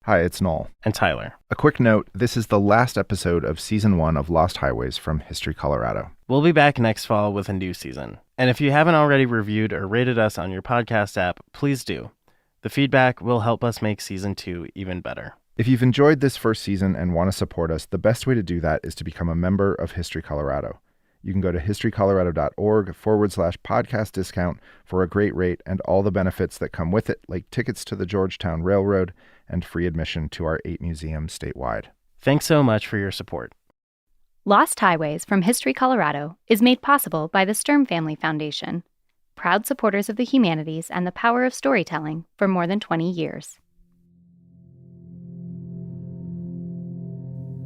Hi, it's Noel. And Tyler. A quick note, this is the last episode of Season 1 of Lost Highways from History Colorado. We'll be back next fall with a new season. And if you haven't already reviewed or rated us on your podcast app, please do. The feedback will help us make Season 2 even better. If you've enjoyed this first season and want to support us, the best way to do that is to become a member of History Colorado. You can go to historycolorado.org/podcast discount for a great rate and all the benefits that come with it, like tickets to the Georgetown Railroad and free admission to our 8 museums statewide. Thanks so much for your support. Lost Highways from History Colorado is made possible by the Sturm Family Foundation, proud supporters of the humanities and the power of storytelling for more than 20 years.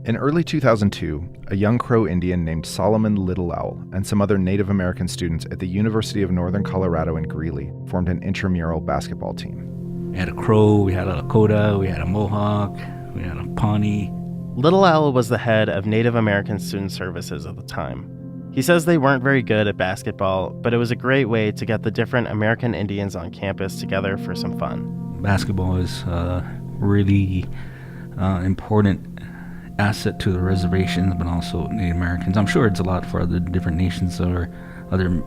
In early 2002, a young Crow Indian named Solomon Little Owl and some other Native American students at the University of Northern Colorado in Greeley formed an intramural basketball team. We had a Crow, we had a Lakota, we had a Mohawk, we had a Pawnee. Little Owl was the head of Native American Student Services at the time. He says they weren't very good at basketball, but it was a great way to get the different American Indians on campus together for some fun. Basketball is really important asset to the reservations, but also Native Americans. I'm sure it's a lot for other different nations or other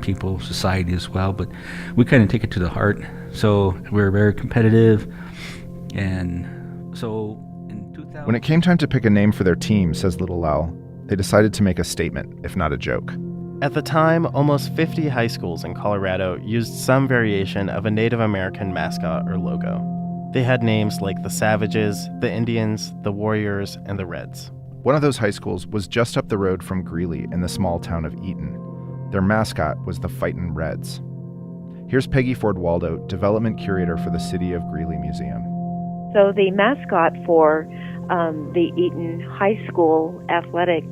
people, society as well, but we kind of take it to the heart. So we're very competitive. And so in 2000... When it came time to pick a name for their team, says Little Owl, they decided to make a statement, if not a joke. At the time, almost 50 high schools in Colorado used some variation of a Native American mascot or logo. They had names like the Savages, the Indians, the Warriors, and the Reds. One of those high schools was just up the road from Greeley in the small town of Eaton. Their mascot was the Fightin' Reds. Here's Peggy Ford Waldo, development curator for the City of Greeley Museum. So the mascot for the Eaton High School athletic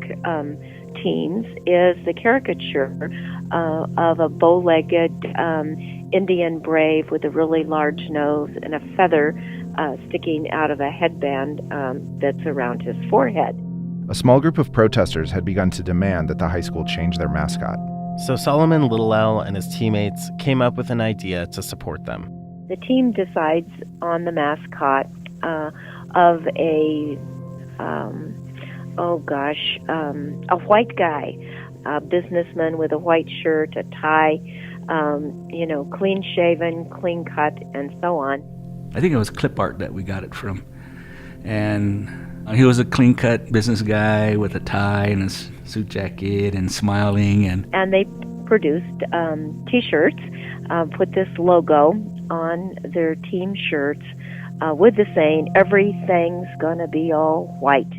teams is the caricature of a bow-legged Indian brave with a really large nose and a feather sticking out of a headband that's around his forehead. A small group of protesters had begun to demand that the high school change their mascot. So Solomon Little Owl and his teammates came up with an idea to support them. The team decides on the mascot of a white guy, a businessman with a white shirt, a tie, clean-shaven, clean-cut, and so on. I think it was clip art that we got it from. And he was a clean-cut business guy with a tie and a suit jacket and smiling. And they produced T-shirts, put this logo on their team shirts with the saying, "Everything's gonna be all white."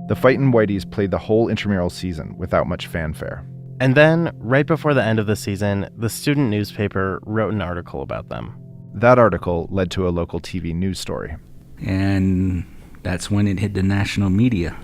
The Fightin' Whiteys played the whole intramural season without much fanfare. And then, right before the end of the season, the student newspaper wrote an article about them. That article led to a local TV news story. And that's when it hit the national media.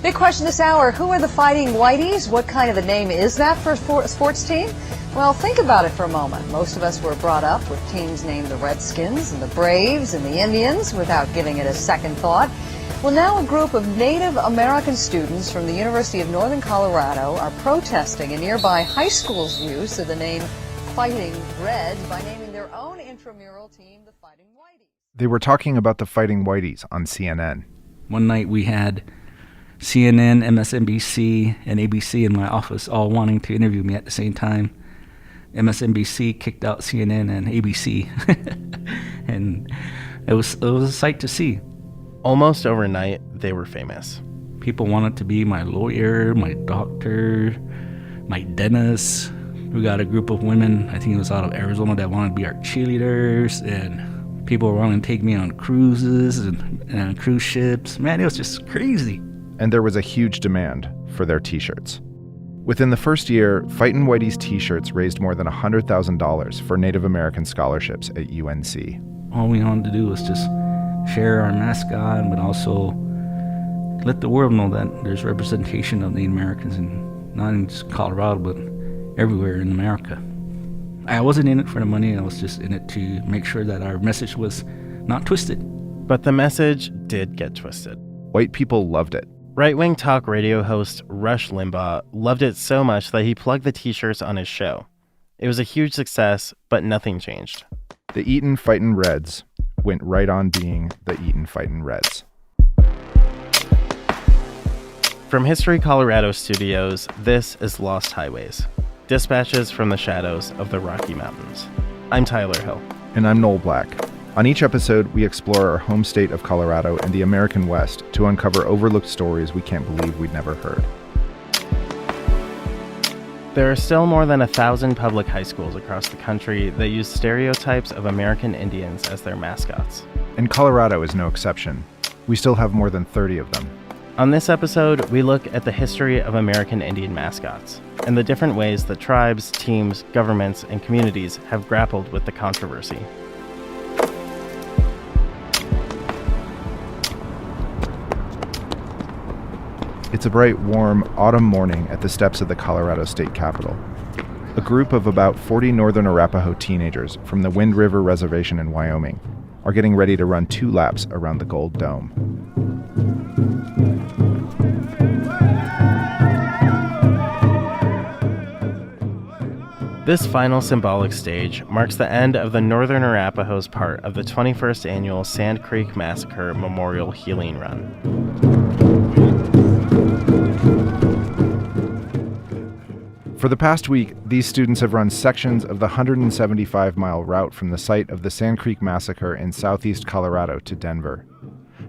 Big question this hour, who are the Fighting Whiteys? What kind of a name is that for a sports team? Well, think about it for a moment. Most of us were brought up with teams named the Redskins and the Braves and the Indians without giving it a second thought. Well, now a group of Native American students from the University of Northern Colorado are protesting a nearby high school's use of the name Fighting Reds by naming their own intramural team the Fighting Whiteys. They were talking about the Fighting Whiteys on CNN. One night we had CNN, MSNBC, and ABC in my office all wanting to interview me at the same time. MSNBC kicked out CNN and ABC. And it was a sight to see. Almost overnight, they were famous. People wanted to be my lawyer, my doctor, my dentist. We got a group of women, I think it was out of Arizona, that wanted to be our cheerleaders. And people were wanting to take me on cruises and cruise ships. Man, it was just crazy. And there was a huge demand for their T-shirts. Within the first year, Fightin' Whiteys T-shirts raised more than $100,000 for Native American scholarships at UNC. All we wanted to do was just share our mascot, but also let the world know that there's representation of Native Americans, not in just Colorado, but everywhere in America. I wasn't in it for the money. I was just in it to make sure that our message was not twisted. But the message did get twisted. White people loved it. Right-wing talk radio host Rush Limbaugh loved it so much that he plugged the t-shirts on his show. It was a huge success, but nothing changed. The Eaton Fightin' Reds went right on being the Eaton Fightin' Reds. From History Colorado Studios, this is Lost Highways, dispatches from the shadows of the Rocky Mountains. I'm Tyler Hill. And I'm Noel Black. On each episode, we explore our home state of Colorado and the American West to uncover overlooked stories we can't believe we'd never heard. There are still more than 1,000 public high schools across the country that use stereotypes of American Indians as their mascots. And Colorado is no exception. We still have more than 30 of them. On this episode, we look at the history of American Indian mascots and the different ways that tribes, teams, governments, and communities have grappled with the controversy. It's a bright, warm autumn morning at the steps of the Colorado State Capitol. A group of about 40 Northern Arapaho teenagers from the Wind River Reservation in Wyoming are getting ready to run 2 laps around the Gold Dome. This final symbolic stage marks the end of the Northern Arapaho's part of the 21st annual Sand Creek Massacre Memorial Healing Run. For the past week, these students have run sections of the 175-mile route from the site of the Sand Creek Massacre in southeast Colorado to Denver.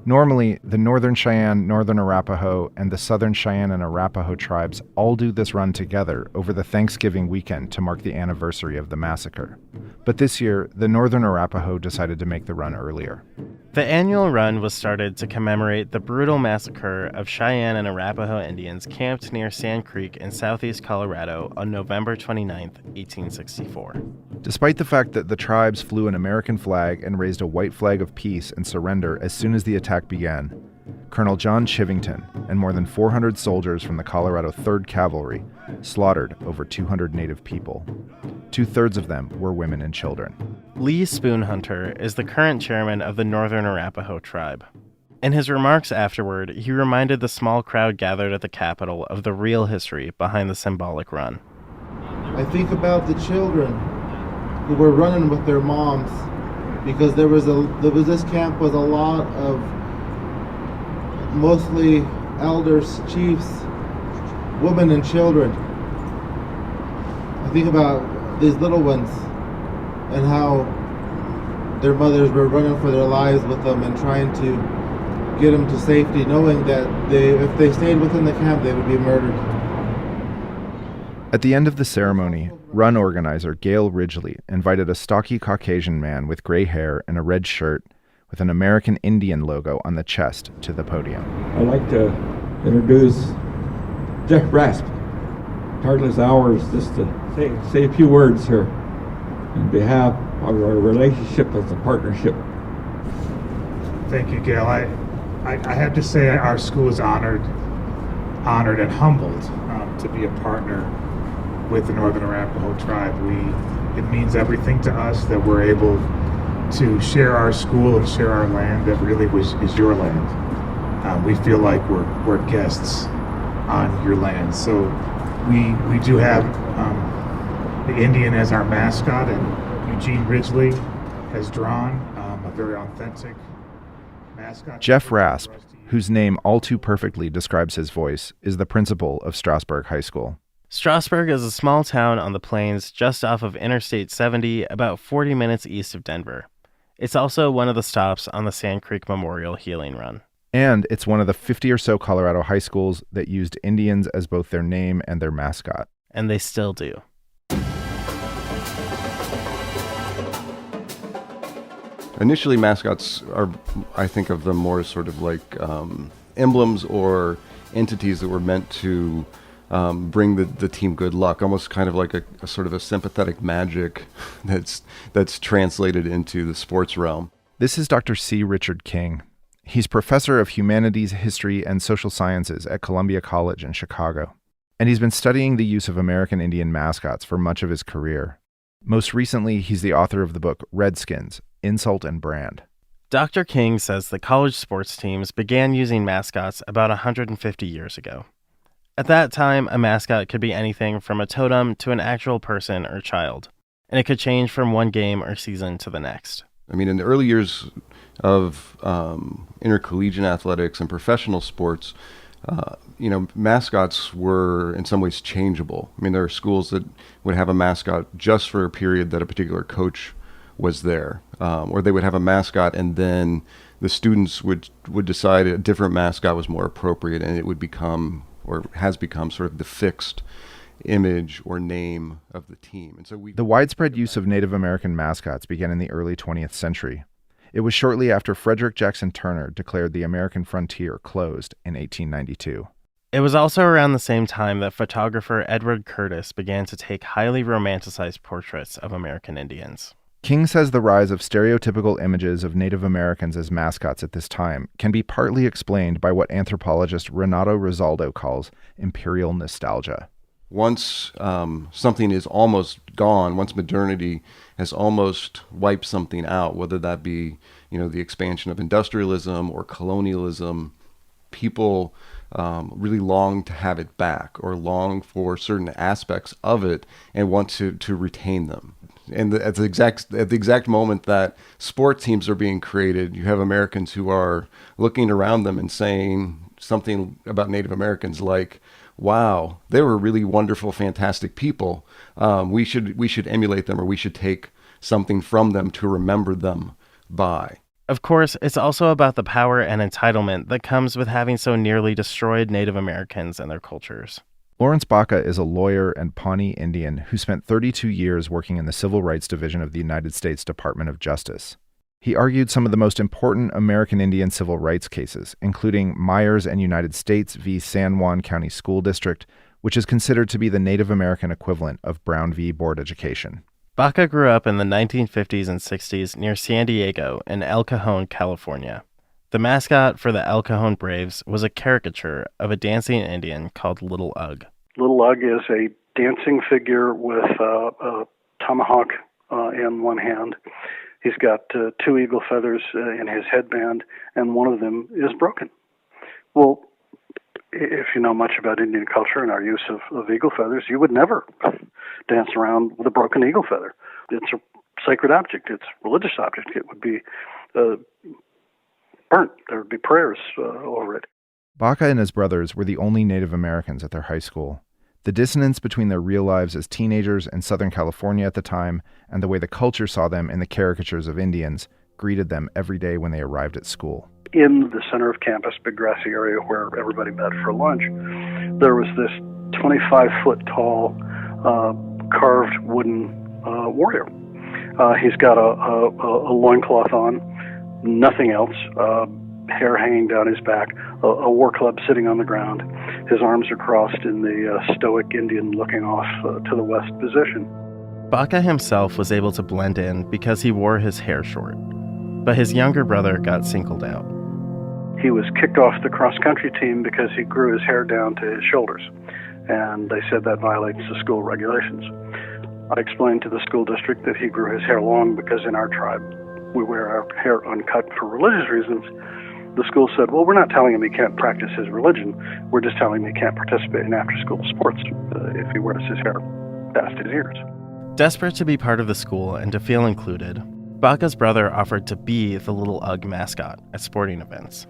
Normally, the Northern Cheyenne, Northern Arapaho, and the Southern Cheyenne and Arapaho tribes all do this run together over the Thanksgiving weekend to mark the anniversary of the massacre. But this year, the Northern Arapaho decided to make the run earlier. The annual run was started to commemorate the brutal massacre of Cheyenne and Arapaho Indians camped near Sand Creek in southeast Colorado on November 29, 1864. Despite the fact that the tribes flew an American flag and raised a white flag of peace and surrender as soon as the attack began, Colonel John Chivington and more than 400 soldiers from the Colorado 3rd Cavalry slaughtered over 200 Native people. 2/3 of them were women and children. Lee Spoonhunter is the current chairman of the Northern Arapaho tribe. In his remarks afterward, he reminded the small crowd gathered at the Capitol of the real history behind the symbolic run. I think about the children who were running with their moms because this camp was a lot of mostly elders, chiefs, women and children. I think about these little ones and how their mothers were running for their lives with them and trying to get them to safety, knowing that if they stayed within the camp, they would be murdered. At the end of the ceremony, run organizer Gail Ridgely invited a stocky Caucasian man with gray hair and a red shirt with an American Indian logo on the chest to the podium. I'd like to introduce Jeff Rasp. Hardly hours just to say a few words here on behalf of our relationship as a partnership. Thank you, Gail. I have to say our school is honored and humbled to be a partner with the Northern Arapaho tribe. It means everything to us that we're able to share our school and share our land that really is your land. We feel like we're guests on your land. So we do have the Indian as our mascot, and Eugene Ridgely has drawn a very authentic mascot. Jeff Rasp, whose name all too perfectly describes his voice, is the principal of Strasburg High School. Strasburg is a small town on the plains just off of Interstate 70, about 40 minutes east of Denver. It's also one of the stops on the Sand Creek Memorial Healing Run. And it's one of the 50 or so Colorado high schools that used Indians as both their name and their mascot. And they still do. Initially, mascots are, I think of them more sort of like emblems or entities that were meant to bring the team good luck, almost kind of like a sort of a sympathetic magic that's translated into the sports realm. This is Dr. C. Richard King. He's professor of humanities, history, and social sciences at Columbia College in Chicago. And he's been studying the use of American Indian mascots for much of his career. Most recently, he's the author of the book Redskins, Insult and Brand. Dr. King says that college sports teams began using mascots about 150 years ago. At that time, a mascot could be anything from a totem to an actual person or child, and it could change from one game or season to the next. I mean, in the early years of intercollegiate athletics and professional sports, mascots were in some ways changeable. I mean, there are schools that would have a mascot just for a period that a particular coach was there, or they would have a mascot and then the students would decide a different mascot was more appropriate, and it would become, or has become, sort of the fixed image or name of the team. And so the widespread use of Native American mascots began in the early 20th century. It was shortly after Frederick Jackson Turner declared the American frontier closed in 1892. It was also around the same time that photographer Edward Curtis began to take highly romanticized portraits of American Indians. King says the rise of stereotypical images of Native Americans as mascots at this time can be partly explained by what anthropologist Renato Rosaldo calls imperial nostalgia. Once something is almost gone, once modernity has almost wiped something out, whether that be, the expansion of industrialism or colonialism, people really long to have it back, or long for certain aspects of it and want to retain them. And at the exact moment that sport teams are being created, you have Americans who are looking around them and saying something about Native Americans like, wow, they were really wonderful, fantastic people. We should emulate them, or we should take something from them to remember them by. Of course, it's also about the power and entitlement that comes with having so nearly destroyed Native Americans and their cultures. Lawrence Baca is a lawyer and Pawnee Indian who spent 32 years working in the Civil Rights Division of the United States Department of Justice. He argued some of the most important American Indian civil rights cases, including Myers and United States v. San Juan County School District, which is considered to be the Native American equivalent of Brown v. Board Education. Baca grew up in the 1950s and 60s near San Diego in El Cajon, California. The mascot for the El Cajon Braves was a caricature of a dancing Indian called Little Ugg. Little Ugg is a dancing figure with a tomahawk in one hand. He's got two eagle feathers in his headband, and one of them is broken. Well, if you know much about Indian culture and our use of eagle feathers, you would never dance around with a broken eagle feather. It's a sacred object. It's a religious object. It would be burnt. There would be prayers over it. Baca and his brothers were the only Native Americans at their high school. The dissonance between their real lives as teenagers in Southern California at the time and the way the culture saw them in the caricatures of Indians greeted them every day when they arrived at school. In the center of campus, big grassy area where everybody met for lunch, there was this 25-foot tall carved wooden warrior. He's got a loincloth on, nothing else, hair hanging down his back, a war club sitting on the ground. His arms are crossed in the stoic Indian looking off to the west position. Baca himself was able to blend in because he wore his hair short, but his younger brother got singled out. He was kicked off the cross-country team because he grew his hair down to his shoulders, and they said that violates the school regulations. I explained to the school district that he grew his hair long because in our tribe we wear our hair uncut for religious reasons. The school said, well, we're not telling him he can't practice his religion. We're just telling him he can't participate in after-school sports if he wears his hair past his ears. Desperate to be part of the school and to feel included, Baca's brother offered to be the Little Ugg mascot at sporting events,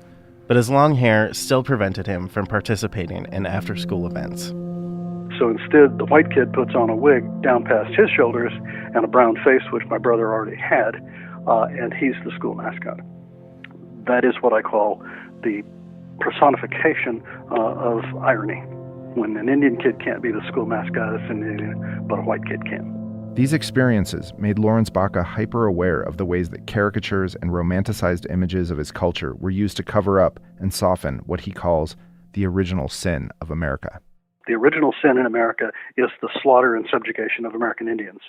but his long hair still prevented him from participating in after-school events. So instead, the white kid puts on a wig down past his shoulders and a brown face, which my brother already had, and he's the school mascot. That is what I call the personification of irony. When an Indian kid can't be the school mascot, it's an Indian, but a white kid can. These experiences made Lawrence Baca hyper-aware of the ways that caricatures and romanticized images of his culture were used to cover up and soften what he calls the original sin of America. The original sin in America is the slaughter and subjugation of American Indians.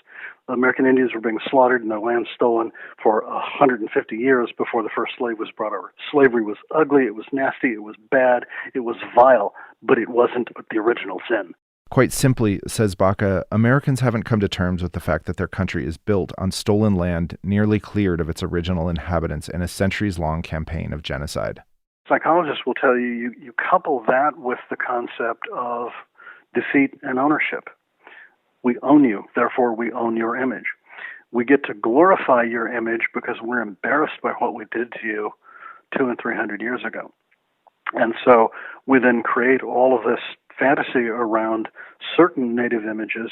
The American Indians were being slaughtered and their land stolen for 150 years before the first slave was brought over. Slavery was ugly, it was nasty, it was bad, it was vile, but it wasn't the original sin. Quite simply, says Baca, Americans haven't come to terms with the fact that their country is built on stolen land nearly cleared of its original inhabitants in a centuries-long campaign of genocide. Psychologists will tell you, you couple that with the concept of defeat and ownership. We own you, therefore we own your image. We get to glorify your image because we're embarrassed by what we did to you 200 and 300 years ago. And so we then create all of this fantasy around certain native images,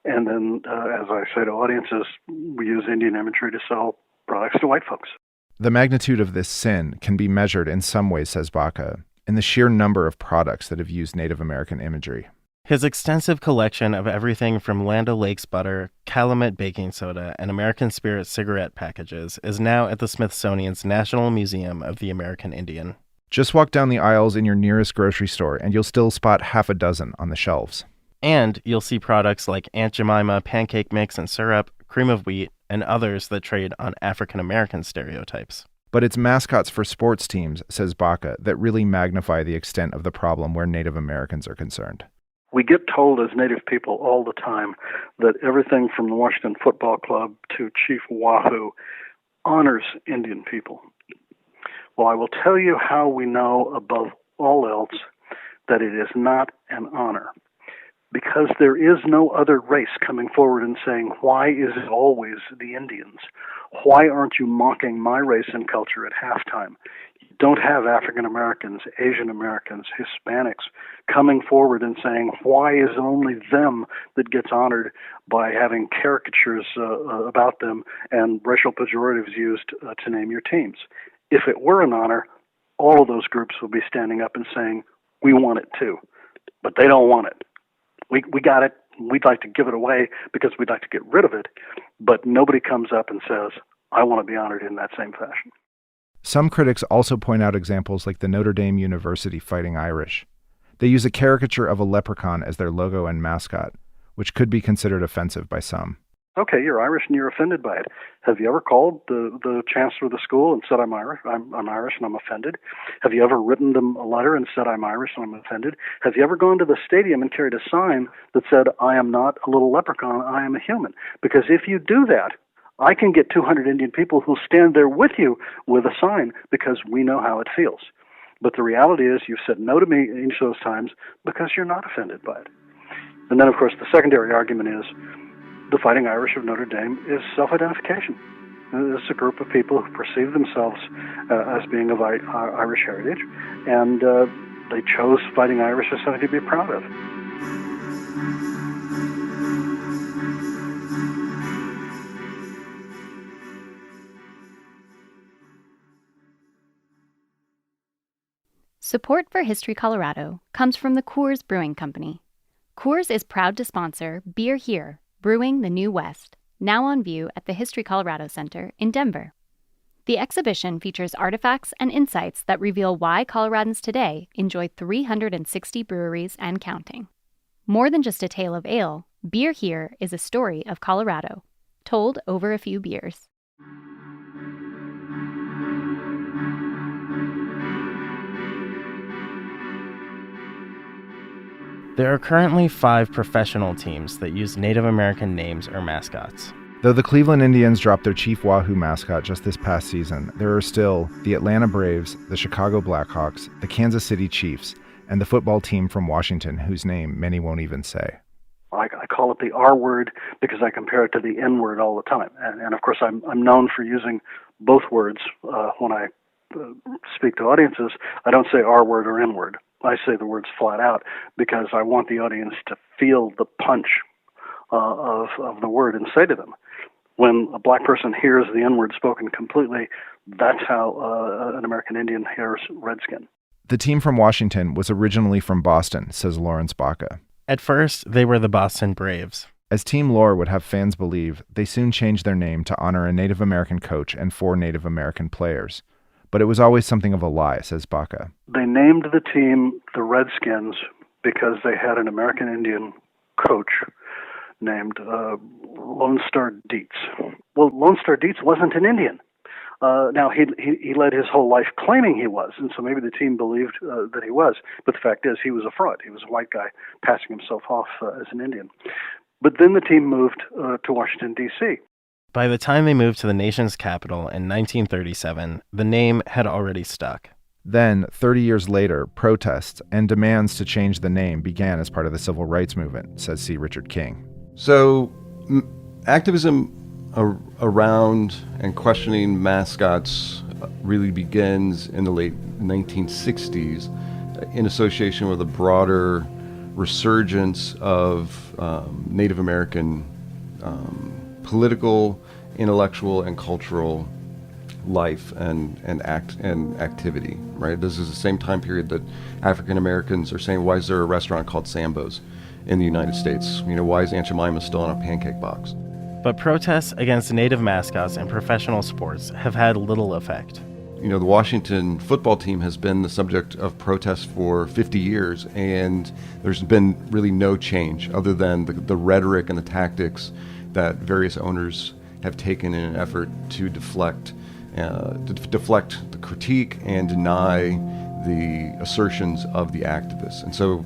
and then, as I say to audiences, we use Indian imagery to sell products to white folks. The magnitude of this sin can be measured in some ways, says Baca, in the sheer number of products that have used Native American imagery. His extensive collection of everything from Land O'Lakes butter, Calumet baking soda, and American Spirit cigarette packages is now at the Smithsonian's National Museum of the American Indian. Just walk down the aisles in your nearest grocery store and you'll still spot half a dozen on the shelves. And you'll see products like Aunt Jemima pancake mix and syrup, cream of wheat, and others that trade on African-American stereotypes. But it's mascots for sports teams, says Baca, that really magnify the extent of the problem where Native Americans are concerned. We get told as Native people all the time that everything from the Washington Football Club to Chief Wahoo honors Indian people. Well, I will tell you how we know above all else that it is not an honor. Because there is no other race coming forward and saying, why is it always the Indians? Why aren't you mocking my race and culture at halftime? You don't have African Americans, Asian Americans, Hispanics coming forward and saying, why is it only them that gets honored by having caricatures about them and racial pejoratives used to name your teams? If it were an honor, all of those groups would be standing up and saying, we want it too. But they don't want it. We got it. We'd like to give it away because we'd like to get rid of it. But nobody comes up and says, I want to be honored in that same fashion. Some critics also point out examples like the Notre Dame University Fighting Irish. They use a caricature of a leprechaun as their logo and mascot, which could be considered offensive by some. Okay, you're Irish and you're offended by it. Have you ever called the chancellor of the school and said, I'm Irish and I'm offended? Have you ever written them a letter and said, I'm Irish and I'm offended? Have you ever gone to the stadium and carried a sign that said, I am not a little leprechaun, I am a human? Because if you do that, I can get 200 Indian people who'll stand there with you with a sign because we know how it feels. But the reality is you've said no to me each of those times because you're not offended by it. And then, of course, the secondary argument is, the Fighting Irish of Notre Dame is self-identification. It's a group of people who perceive themselves as being of Irish heritage, and they chose Fighting Irish as something to be proud of. Support for History Colorado comes from the Coors Brewing Company. Coors is proud to sponsor Beer Here, Brewing the New West, now on view at the History Colorado Center in Denver. The exhibition features artifacts and insights that reveal why Coloradans today enjoy 360 breweries and counting. More than just a tale of ale, Beer Here is a story of Colorado, told over a few beers. There are currently 5 professional teams that use Native American names or mascots. Though the Cleveland Indians dropped their Chief Wahoo mascot just this past season, there are still the Atlanta Braves, the Chicago Blackhawks, the Kansas City Chiefs, and the football team from Washington, whose name many won't even say. I call it the R word because I compare it to the N word all the time. And of course, I'm known for using both words when I speak to audiences. I don't say R word or N word. I say the words flat out because I want the audience to feel the punch of the word and say to them, when a black person hears the N-word spoken completely, that's how an American Indian hears redskin. The team from Washington was originally from Boston, says Lawrence Baca. At first, they were the Boston Braves. As team lore would have fans believe, they soon changed their name to honor a Native American coach and 4 Native American players. But it was always something of a lie, says Baca. They named the team the Redskins because they had an American Indian coach named Lone Star Dietz. Well, Lone Star Dietz wasn't an Indian. Now, he led his whole life claiming he was, and so maybe the team believed that he was. But the fact is, he was a fraud. He was a white guy passing himself off as an Indian. But then the team moved to Washington, D.C. By the time they moved to the nation's capital in 1937, the name had already stuck. Then, 30 years later, protests and demands to change the name began as part of the civil rights movement, says C. Richard King. So, activism around and questioning mascots really begins in the late 1960s in association with a broader resurgence of Native American political, intellectual, and cultural life and activity, right? This is the same time period that African Americans are saying, why is there a restaurant called Sambo's in the United States? Why is Aunt Jemima still in a pancake box? But protests against Native mascots in professional sports have had little effect. The Washington football team has been the subject of protests for 50 years, and there's been really no change other than the rhetoric and the tactics that various owners have taken in an effort to deflect the critique and deny the assertions of the activists. And so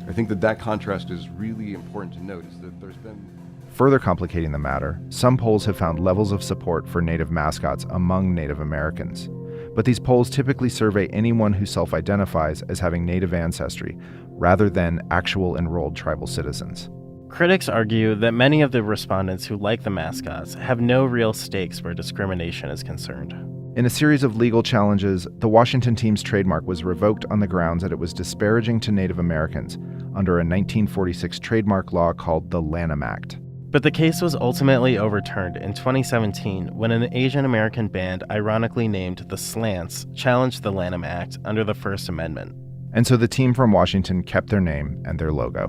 I think that contrast is really important to note, is that there's been... Further complicating the matter, some polls have found levels of support for Native mascots among Native Americans. But these polls typically survey anyone who self-identifies as having Native ancestry, rather than actual enrolled tribal citizens. Critics argue that many of the respondents who like the mascots have no real stakes where discrimination is concerned. In a series of legal challenges, the Washington team's trademark was revoked on the grounds that it was disparaging to Native Americans under a 1946 trademark law called the Lanham Act. But the case was ultimately overturned in 2017 when an Asian American band ironically named the Slants challenged the Lanham Act under the First Amendment. And so the team from Washington kept their name and their logo.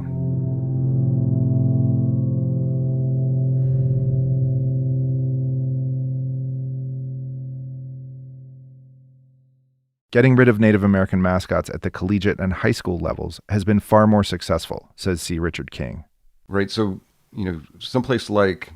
Getting rid of Native American mascots at the collegiate and high school levels has been far more successful, says C. Richard King. Right, so someplace like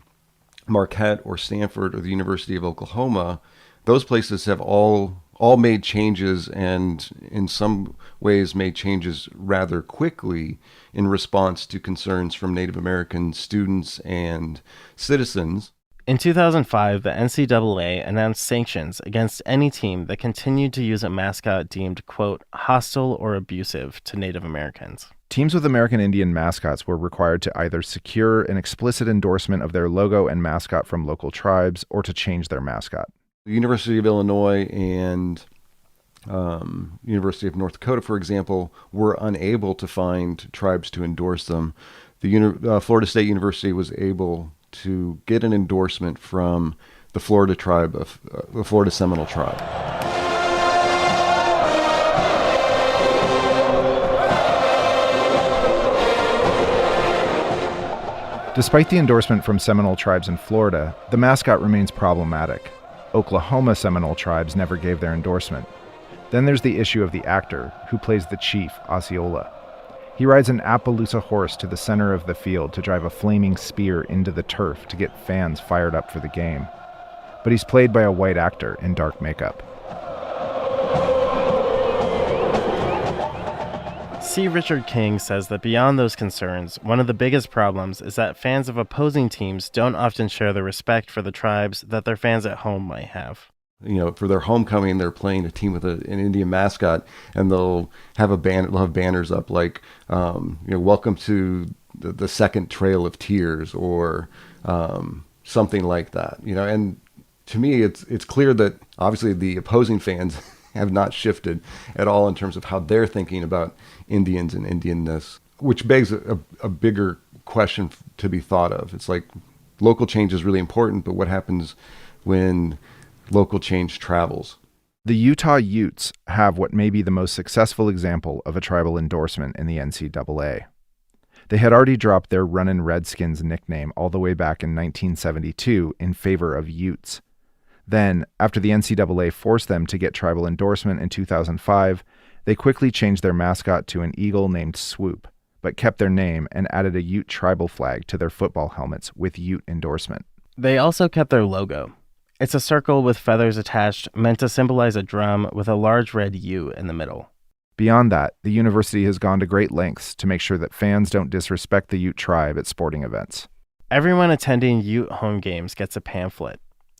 Marquette or Stanford or the University of Oklahoma, those places have all made changes, and in some ways made changes rather quickly in response to concerns from Native American students and citizens. In 2005, the NCAA announced sanctions against any team that continued to use a mascot deemed, quote, hostile or abusive to Native Americans. Teams with American Indian mascots were required to either secure an explicit endorsement of their logo and mascot from local tribes or to change their mascot. The University of Illinois and University of North Dakota, for example, were unable to find tribes to endorse them. The Florida State University was able to get an endorsement from the Florida tribe of the Florida Seminole tribe. Despite the endorsement from Seminole tribes in Florida, the mascot remains problematic. Oklahoma Seminole tribes never gave their endorsement. Then there's the issue of the actor, who plays the chief, Osceola. He rides an Appaloosa horse to the center of the field to drive a flaming spear into the turf to get fans fired up for the game. But he's played by a white actor in dark makeup. C. Richard King says that beyond those concerns, one of the biggest problems is that fans of opposing teams don't often share the respect for the tribes that their fans at home might have. For their homecoming, they're playing a team with an Indian mascot, and they'll have banners up like, welcome to the second Trail of Tears, or something like that. And to me, it's clear that obviously the opposing fans have not shifted at all in terms of how they're thinking about Indians and Indianness, which begs a bigger question to be thought of. It's like local change is really important, but what happens when local change travels? The Utah Utes have what may be the most successful example of a tribal endorsement in the NCAA. They had already dropped their Runnin' Redskins nickname all the way back in 1972 in favor of Utes. Then, after the NCAA forced them to get tribal endorsement in 2005, they quickly changed their mascot to an eagle named Swoop, but kept their name and added a Ute tribal flag to their football helmets with Ute endorsement. They also kept their logo. It's a circle with feathers attached, meant to symbolize a drum with a large red U in the middle. Beyond that, the university has gone to great lengths to make sure that fans don't disrespect the Ute tribe at sporting events. Everyone attending Ute home games gets a pamphlet.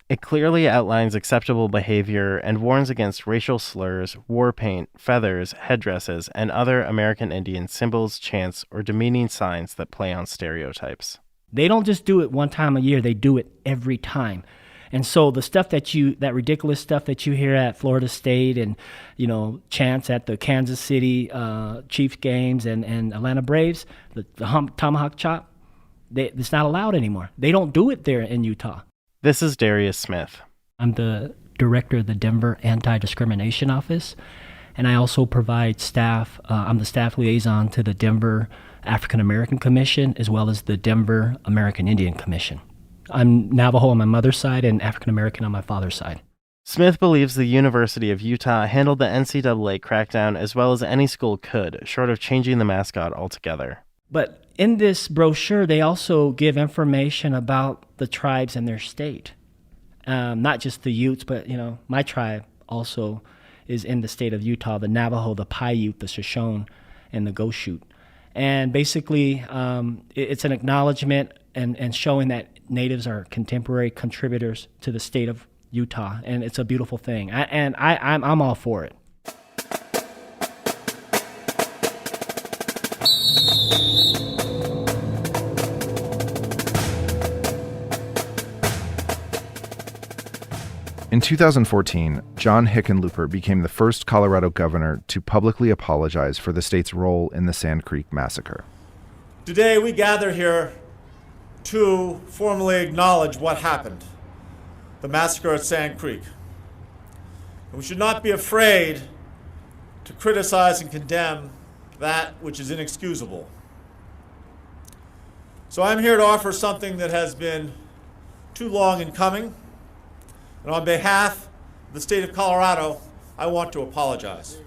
It clearly outlines acceptable behavior and warns against racial slurs, war paint, feathers, headdresses, and other American Indian symbols, chants, or demeaning signs that play on stereotypes. They don't just do it one time a year, they do it every time. And so the stuff that ridiculous stuff that you hear at Florida State and, chants at the Kansas City Chiefs games and Atlanta Braves, the tomahawk chop, it's not allowed anymore. They don't do it there in Utah. This is Darius Smith. I'm the director of the Denver Anti-Discrimination Office, and I also provide staff. I'm the staff liaison to the Denver African American Commission as well as the Denver American Indian Commission. I'm Navajo on my mother's side and African American on my father's side. Smith believes the University of Utah handled the NCAA crackdown as well as any school could, short of changing the mascot altogether. But in this brochure, they also give information about the tribes in their state. Not just the Utes, but, my tribe also is in the state of Utah, the Navajo, the Paiute, the Shoshone, and the Goshute. And basically, it's an acknowledgement and showing that natives are contemporary contributors to the state of Utah, and it's a beautiful thing. I'm all for it. In 2014, John Hickenlooper became the first Colorado governor to publicly apologize for the state's role in the Sand Creek Massacre. Today we gather here to formally acknowledge what happened, the massacre at Sand Creek. And we should not be afraid to criticize and condemn that which is inexcusable. So I'm here to offer something that has been too long in coming. And on behalf of the state of Colorado, I want to apologize.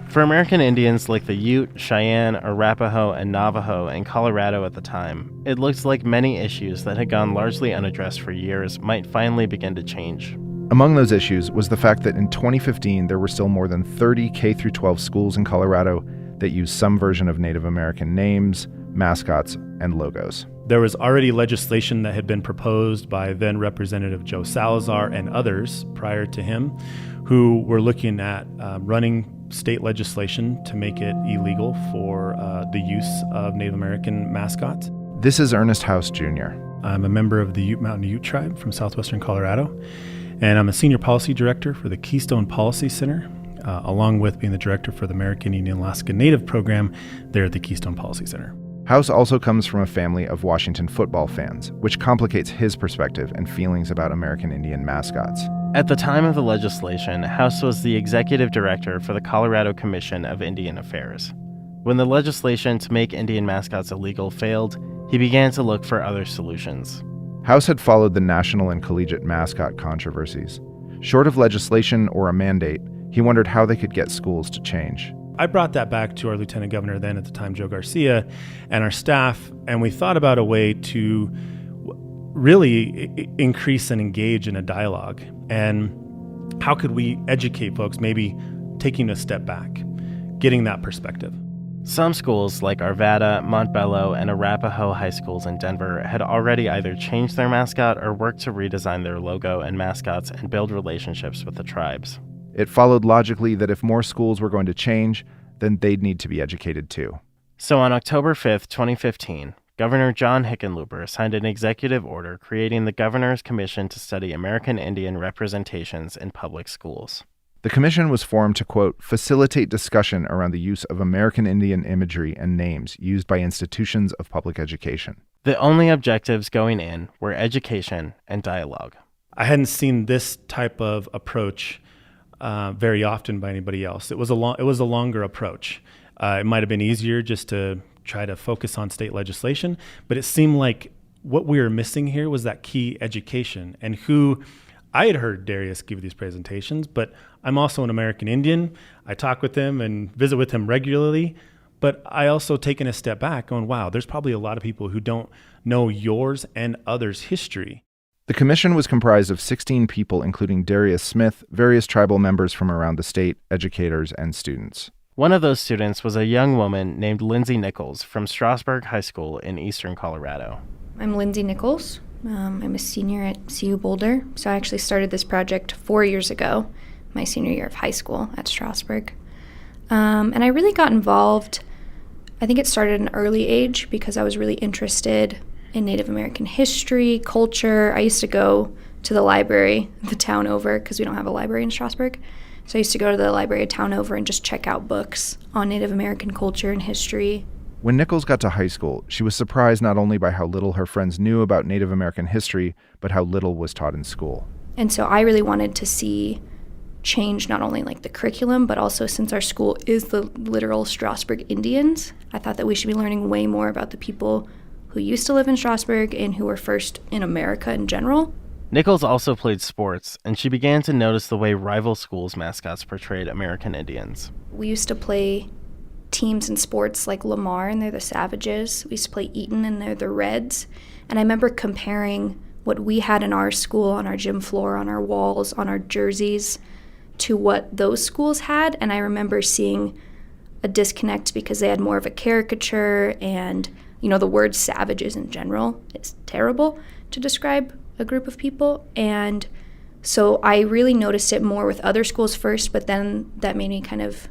For American Indians like the Ute, Cheyenne, Arapaho, and Navajo in Colorado at the time, it looked like many issues that had gone largely unaddressed for years might finally begin to change. Among those issues was the fact that in 2015 there were still more than 30 K-12 schools in Colorado that use some version of Native American names, mascots, and logos. There was already legislation that had been proposed by then Representative Joe Salazar and others prior to him who were looking at running state legislation to make it illegal for the use of Native American mascots. This is Ernest House Jr. I'm a member of the Ute Mountain Ute tribe from southwestern Colorado, and I'm a senior policy director for the Keystone Policy Center, along with being the director for the American Indian Alaska Native program there at the Keystone Policy Center. House also comes from a family of Washington football fans, which complicates his perspective and feelings about American Indian mascots. At the time of the legislation, House was the executive director for the Colorado Commission of Indian Affairs. When the legislation to make Indian mascots illegal failed, he began to look for other solutions. House had followed the national and collegiate mascot controversies. Short of legislation or a mandate, he wondered how they could get schools to change. I brought that back to our lieutenant governor then at the time, Joe Garcia, and our staff, and we thought about a way to really increase and engage in a dialogue. And how could we educate folks, maybe taking a step back, getting that perspective? Some schools like Arvada, Montbello, and Arapaho high schools in Denver had already either changed their mascot or worked to redesign their logo and mascots and build relationships with the tribes. It followed logically that if more schools were going to change, then they'd need to be educated too. So on October 5th, 2015, Governor John Hickenlooper signed an executive order creating the Governor's Commission to study American Indian representations in public schools. The commission was formed to, quote, facilitate discussion around the use of American Indian imagery and names used by institutions of public education. The only objectives going in were education and dialogue. I hadn't seen this type of approach very often by anybody else. It was a longer approach. It might have been easier just to try to focus on state legislation, but it seemed like what we were missing here was that key education and who I had heard Darius give these presentations, but I'm also an American Indian. I talk with him and visit with him regularly, but I also taken a step back going, wow, there's probably a lot of people who don't know yours and others' history. The commission was comprised of 16 people, including Darius Smith, various tribal members from around the state, educators, and students. One of those students was a young woman named Lindsey Nichols from Strasburg High School in eastern Colorado. I'm Lindsey Nichols. I'm a senior at CU Boulder, so I actually started this project 4 years ago, my senior year of high school at Strasburg. And I really got involved, I think it started at an early age because I was really interested in Native American history, culture. I used to go to the library the town over because we don't have a library in Strasburg. So I used to go to the library of town over and just check out books on Native American culture and history. When Nichols got to high school, she was surprised not only by how little her friends knew about Native American history, but how little was taught in school. And so I really wanted to see change not only like the curriculum, but also since our school is the literal Strasburg Indians, I thought that we should be learning way more about the people who used to live in Strasburg and who were first in America in general. Nichols also played sports, and she began to notice the way rival schools' mascots portrayed American Indians. We used to play teams in sports like Lamar, and they're the Savages. We used to play Eaton, and they're the Reds. And I remember comparing what we had in our school, on our gym floor, on our walls, on our jerseys, to what those schools had. And I remember seeing a disconnect because they had more of a caricature, and, you know, the word savages in general is terrible to describe a group of people. And so I really noticed it more with other schools first, but then that made me kind of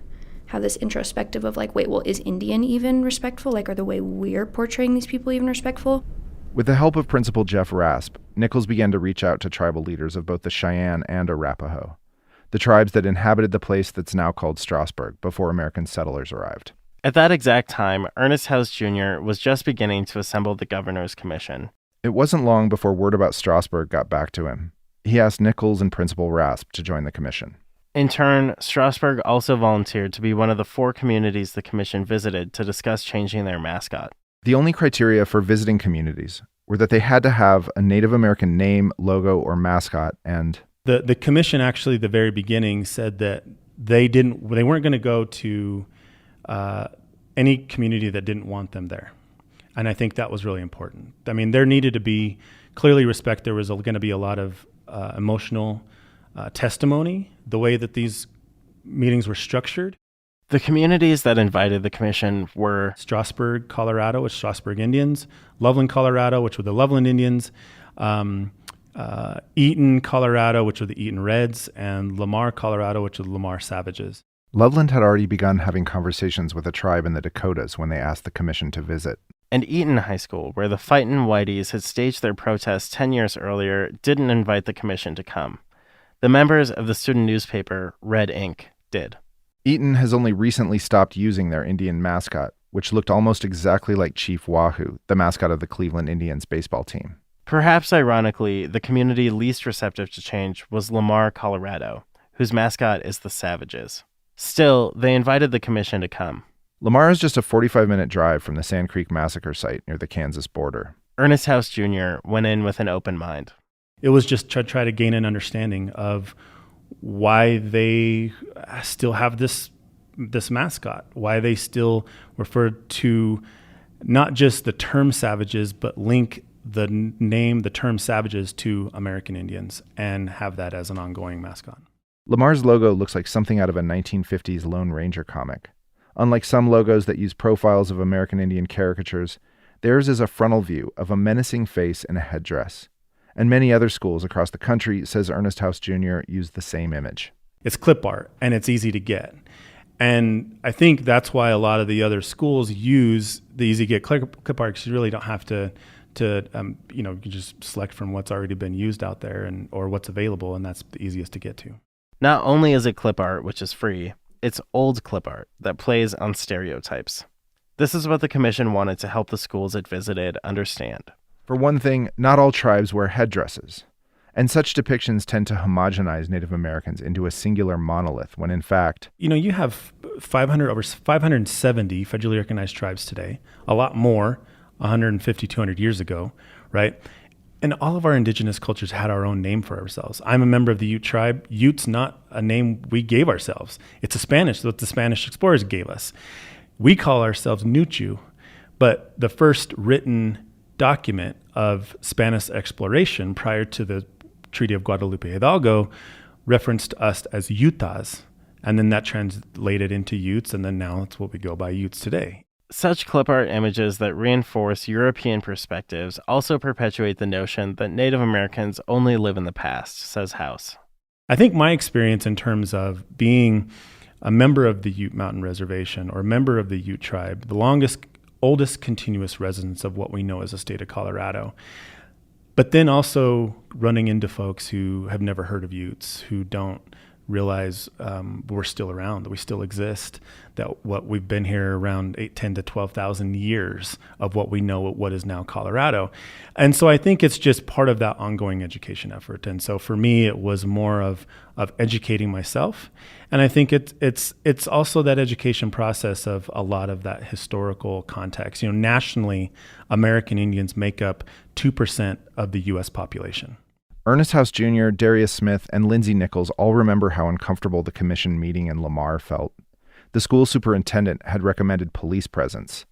have this introspective of like, wait, well, is Indian even respectful? Like, are the way we're portraying these people even respectful? With the help of Principal Jeff Rasp, Nichols began to reach out to tribal leaders of both the Cheyenne and Arapaho, the tribes that inhabited the place that's now called Strasburg before American settlers arrived. At that exact time, Ernest House Jr. was just beginning to assemble the governor's commission. It wasn't long before word about Strasburg got back to him. He asked Nichols and Principal Rasp to join the commission. In turn, Strasburg also volunteered to be one of the 4 communities the commission visited to discuss changing their mascot. The only criteria for visiting communities were that they had to have a Native American name, logo, or mascot, and the commission actually at the very beginning said that they weren't going to go to any community that didn't want them there. And I think that was really important. I mean, there needed to be clearly respect. There was going to be a lot of emotional testimony, the way that these meetings were structured. The communities that invited the commission were Strasburg, Colorado, which Strasburg Indians, Loveland, Colorado, which were the Loveland Indians, Eaton, Colorado, which were the Eaton Reds, and Lamar, Colorado, which were the Lamar Savages. Loveland had already begun having conversations with a tribe in the Dakotas when they asked the commission to visit. And Eaton High School, where the Fightin' Whiteys had staged their protest 10 years earlier, didn't invite the commission to come. The members of the student newspaper, Red Ink, did. Eaton has only recently stopped using their Indian mascot, which looked almost exactly like Chief Wahoo, the mascot of the Cleveland Indians baseball team. Perhaps ironically, the community least receptive to change was Lamar, Colorado, whose mascot is the Savages. Still, they invited the commission to come. Lamar is just a 45-minute drive from the Sand Creek Massacre site near the Kansas border. Ernest House Jr. went in with an open mind. It was just to try to gain an understanding of why they still have this mascot, why they still refer to not just the term savages, but link the term savages to American Indians and have that as an ongoing mascot. Lamar's logo looks like something out of a 1950s Lone Ranger comic. Unlike some logos that use profiles of American Indian caricatures, theirs is a frontal view of a menacing face in a headdress. And many other schools across the country, says Ernest House Jr., use the same image. It's clip art, and it's easy to get. And I think that's why a lot of the other schools use the easy to get clip art, because you really don't have to you can just select from what's already been used out there or what's available, and that's the easiest to get to. Not only is it clip art, which is free, it's old clip art that plays on stereotypes. This is what the commission wanted to help the schools it visited understand. For one thing, not all tribes wear headdresses, and such depictions tend to homogenize Native Americans into a singular monolith when in fact... You have over 570 federally recognized tribes today, a lot more 150, 200 years ago, right? And all of our indigenous cultures had our own name for ourselves. I'm a member of the Ute tribe. Ute's not a name we gave ourselves. It's a Spanish, what the Spanish explorers gave us. We call ourselves Nuchu, but the first written document of Spanish exploration prior to the Treaty of Guadalupe Hidalgo referenced us as Utahs, and then that translated into Utes, and then now it's what we go by, Utes today. Such clip art images that reinforce European perspectives also perpetuate the notion that Native Americans only live in the past, says House. I think my experience in terms of being a member of the Ute Mountain Reservation or a member of the Ute tribe, the oldest continuous residents of what we know as the state of Colorado, but then also running into folks who have never heard of Utes, who don't realize we're still around, that we still exist, that what we've been here around 10 to 12,000 years of what we know what is now Colorado. And so I think it's just part of that ongoing education effort. And so for me, it was more of educating myself. And I think it's also that education process of a lot of that historical context. Nationally, American Indians make up 2% of the U.S. population. Ernest House Jr., Darius Smith, and Lindsey Nichols all remember how uncomfortable the commission meeting in Lamar felt. The school superintendent had recommended police presence.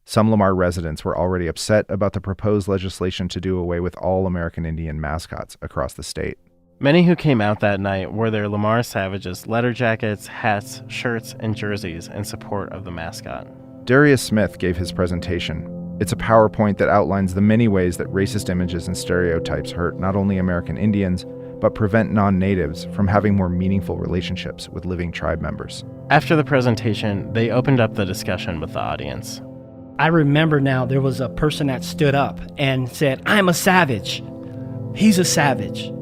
Some Lamar residents were already upset about the proposed legislation to do away with all American Indian mascots across the state. Many who came out that night wore their Lamar Savages leather jackets, hats, shirts, and jerseys in support of the mascot. Darius Smith gave his presentation. It's a PowerPoint that outlines the many ways that racist images and stereotypes hurt not only American Indians, but prevent non-natives from having more meaningful relationships with living tribe members. After the presentation, they opened up the discussion with the audience. I remember now there was a person that stood up and said, "I'm a savage. He's a savage.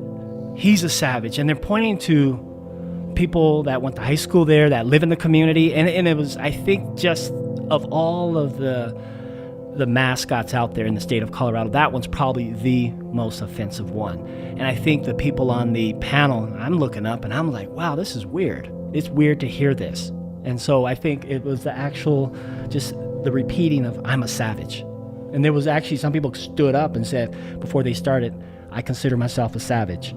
He's a savage." And they're pointing to people that went to high school there, that live in the community. And it was, I think, just of all of the mascots out there in the state of Colorado, that one's probably the most offensive one. And I think the people on the panel, I'm looking up and I'm like, wow, this is weird. It's weird to hear this. And so I think it was the actual, just the repeating of, "I'm a savage." And there was actually some people stood up and said, before they started, "I consider myself a savage."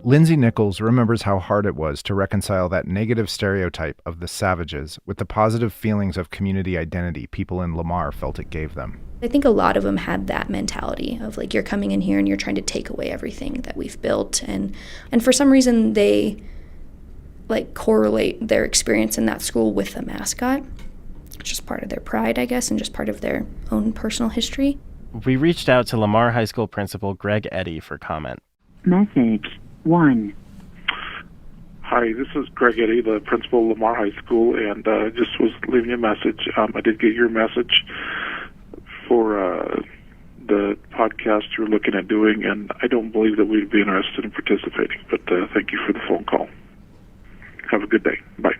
Lindsey Nichols remembers how hard it was to reconcile that negative stereotype of the savages with the positive feelings of community identity people in Lamar felt it gave them. I think a lot of them had that mentality of like, you're coming in here and you're trying to take away everything that we've built. And for some reason they like correlate their experience in that school with the mascot. It's just part of their pride, I guess, and just part of their own personal history. We reached out to Lamar High School principal Greg Eddy for comment. Message 1. Hi, this is Greg Eddy, the principal of Lamar High School, and just was leaving a message. I did get your message for the podcast you're looking at doing, and I don't believe that we'd be interested in participating, but thank you for the phone call. Have a good day. Bye.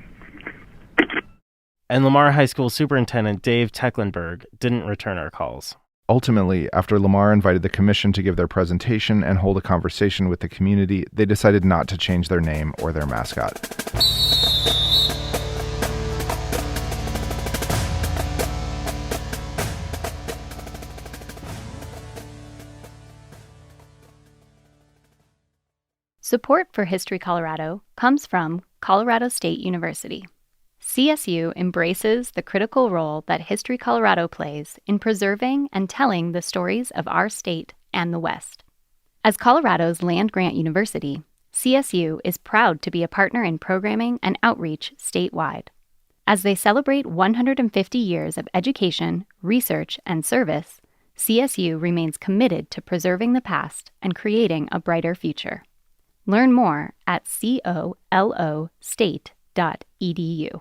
And Lamar High School Superintendent Dave Tecklenburg didn't return our calls. Ultimately, after Lamar invited the commission to give their presentation and hold a conversation with the community, they decided not to change their name or their mascot. Support for History Colorado comes from Colorado State University. CSU embraces the critical role that History Colorado plays in preserving and telling the stories of our state and the West. As Colorado's land-grant university, CSU is proud to be a partner in programming and outreach statewide. As they celebrate 150 years of education, research, and service, CSU remains committed to preserving the past and creating a brighter future. Learn more at colostate.edu.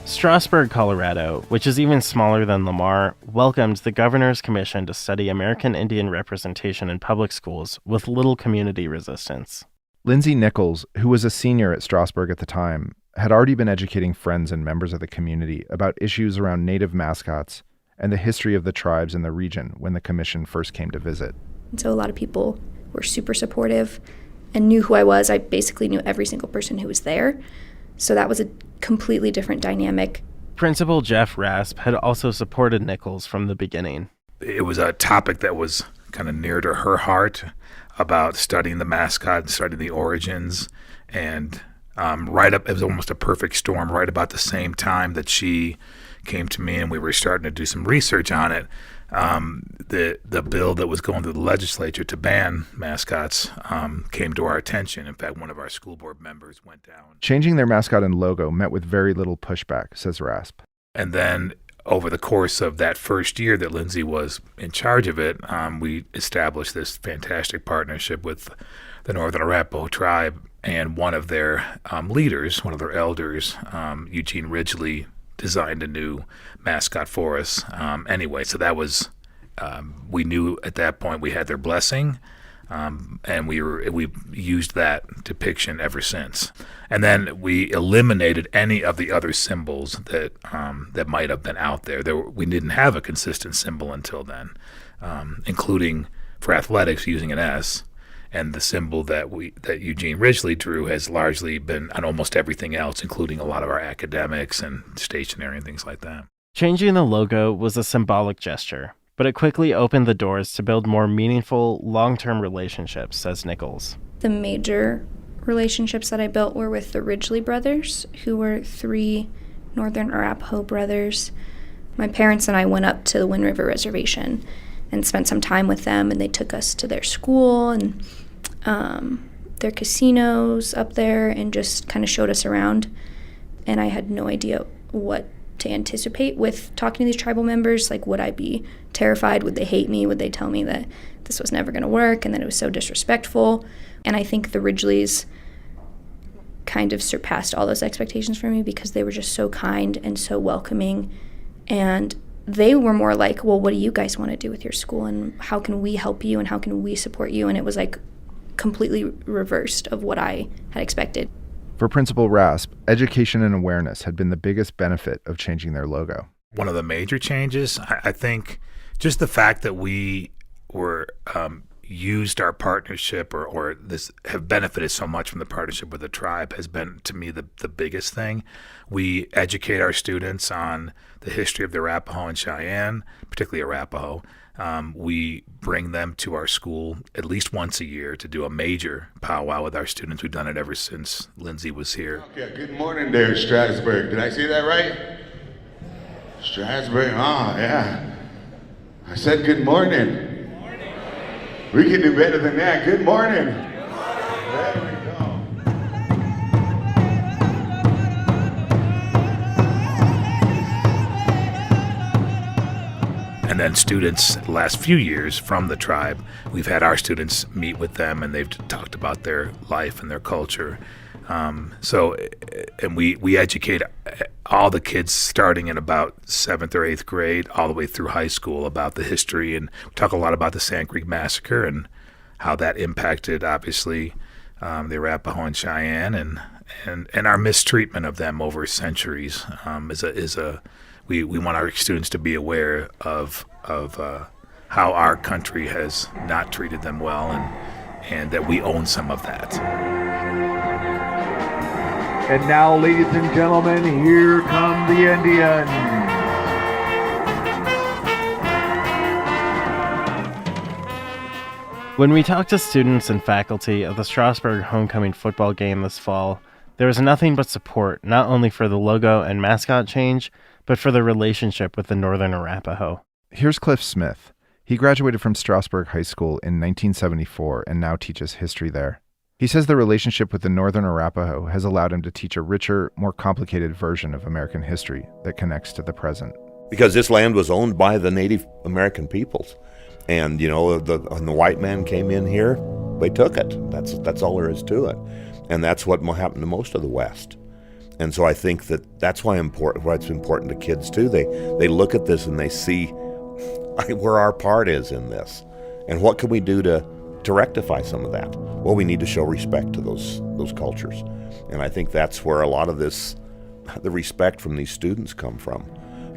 Strasburg, Colorado, which is even smaller than Lamar, welcomed the Governor's Commission to study American Indian representation in public schools with little community resistance. Lindsey Nichols, who was a senior at Strasburg at the time, had already been educating friends and members of the community about issues around native mascots and the history of the tribes in the region when the commission first came to visit. And so a lot of people were super supportive and knew who I was. I basically knew every single person who was there. So that was a completely different dynamic. Principal Jeff Rasp had also supported Nichols from the beginning. It was a topic that was kind of near to her heart about studying the mascot and studying the origins. And it was almost a perfect storm. Right about the same time that she came to me and we were starting to do some research on it, the bill that was going to the legislature to ban mascots came to our attention. In fact, one of our school board members went down. Changing their mascot and logo met with very little pushback, says Rasp. And then over the course of that first year that Lindsey was in charge of it, we established this fantastic partnership with the Northern Arapaho tribe, and one of their leaders, one of their elders, Eugene Ridgely, designed a new mascot for us. Anyway, so that was, we knew at that point we had their blessing, and we used that depiction ever since. And then we eliminated any of the other symbols that might have been out there. We didn't have a consistent symbol until then, including for athletics using an S. And the symbol that Eugene Ridgely drew has largely been on almost everything else, including a lot of our academics and stationery and things like that. Changing the logo was a symbolic gesture, but it quickly opened the doors to build more meaningful, long-term relationships, says Nichols. The major relationships that I built were with the Ridgely brothers, who were 3 Northern Arapaho brothers. My parents and I went up to the Wind River Reservation and spent some time with them, and they took us to their school and their casinos up there and just kind of showed us around. And I had no idea what to anticipate with talking to these tribal members. Like, would I be terrified? Would they hate me? Would they tell me that this was never going to work and that it was so disrespectful? And I think the Ridgeleys kind of surpassed all those expectations for me because they were just so kind and so welcoming. And they were more like, well, what do you guys want to do with your school, and how can we help you, and how can we support you? And it was like completely reversed of what I had expected. For Principal Rasp, education and awareness had been the biggest benefit of changing their logo. One of the major changes, I think, just the fact that we were used our partnership or this have benefited so much from the partnership with the tribe has been, to me, the biggest thing. We educate our students on the history of the Arapaho and Cheyenne, particularly Arapaho. We bring them to our school at least once a year to do a major powwow with our students. We've done it ever since Lindsey was here. Okay, good morning there, Strasburg. Did I say that right? Strasburg, yeah. I said good morning. We can do better than that. Good morning. There we go. And then students, the last few years from the tribe, we've had our students meet with them, and they've talked about their life and their culture. And we educate all the kids starting in about 7th or 8th grade all the way through high school about the history, and we talk a lot about the Sand Creek Massacre and how that impacted, obviously, the Arapaho and Cheyenne, and our mistreatment of them over centuries. We want our students to be aware of how our country has not treated them well, and that we own some of that. And now, ladies and gentlemen, here come the Indians. When we talked to students and faculty of the Strasburg homecoming football game this fall, there was nothing but support, not only for the logo and mascot change, but for the relationship with the Northern Arapaho. Here's Cliff Smith. He graduated from Strasburg High School in 1974 and now teaches history there. He says the relationship with the Northern Arapaho has allowed him to teach a richer, more complicated version of American history that connects to the present. Because this land was owned by the Native American peoples. And, when the white man came in here, they took it. That's all there is to it. And that's what happened to most of the West. And so I think that's why it's important to kids, too. They look at this and they see where our part is in this. And what can we do to to rectify some of that? Well, we need to show respect to those cultures. And I think that's where a lot of the respect from these students come from.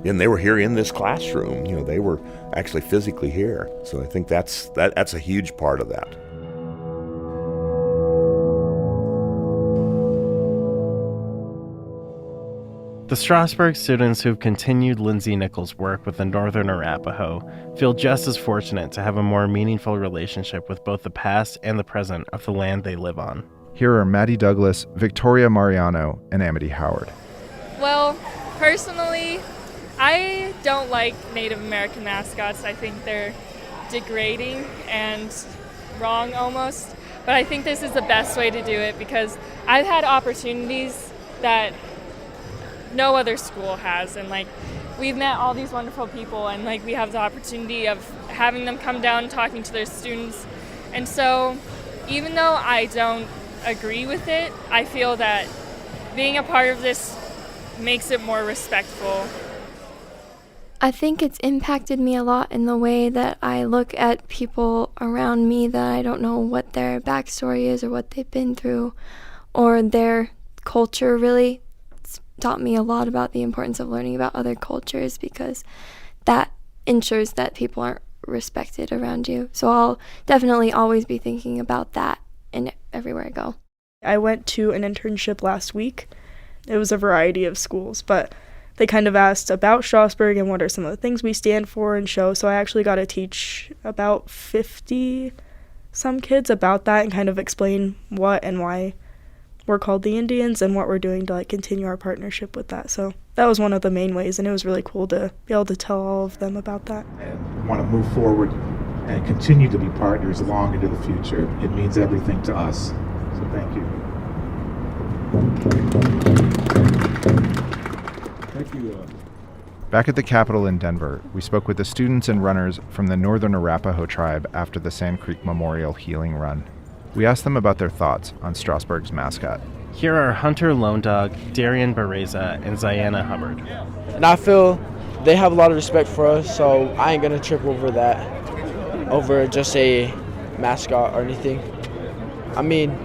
And they were here in this classroom, they were actually physically here. So I think that's a huge part of that. The Strasburg students who've continued Lindsey Nichols' work with the Northern Arapaho feel just as fortunate to have a more meaningful relationship with both the past and the present of the land they live on. Here are Maddie Douglas, Victoria Mariano, and Amity Howard. Well, personally, I don't like Native American mascots. I think they're degrading and wrong almost. But I think this is the best way to do it because I've had opportunities that no other school has, and we've met all these wonderful people, and we have the opportunity of having them come down talking to their students. And so even though I don't agree with it, I feel that being a part of this makes it more respectful. I think it's impacted me a lot in the way that I look at people around me that I don't know what their backstory is or what they've been through or their culture. Really taught me a lot about the importance of learning about other cultures because that ensures that people aren't respected around you. So I'll definitely always be thinking about that in everywhere I go. I went to an internship last week. It was a variety of schools, but they kind of asked about Strasburg and what are some of the things we stand for and show. So I actually got to teach about 50 some kids about that and kind of explain what and why we're called the Indians and what we're doing to continue our partnership with that. So that was one of the main ways, and it was really cool to be able to tell all of them about that. And want to move forward and continue to be partners long into the future. It means everything to us. So thank you. Thank you. Back at the Capitol in Denver, we spoke with the students and runners from the Northern Arapaho tribe after the Sand Creek Memorial Healing Run. We asked them about their thoughts on Strasburg's mascot. Here are Hunter Lone Dog, Darien Barreza, and Zianna Hubbard. And I feel they have a lot of respect for us, so I ain't gonna trip over that, over just a mascot or anything. I mean,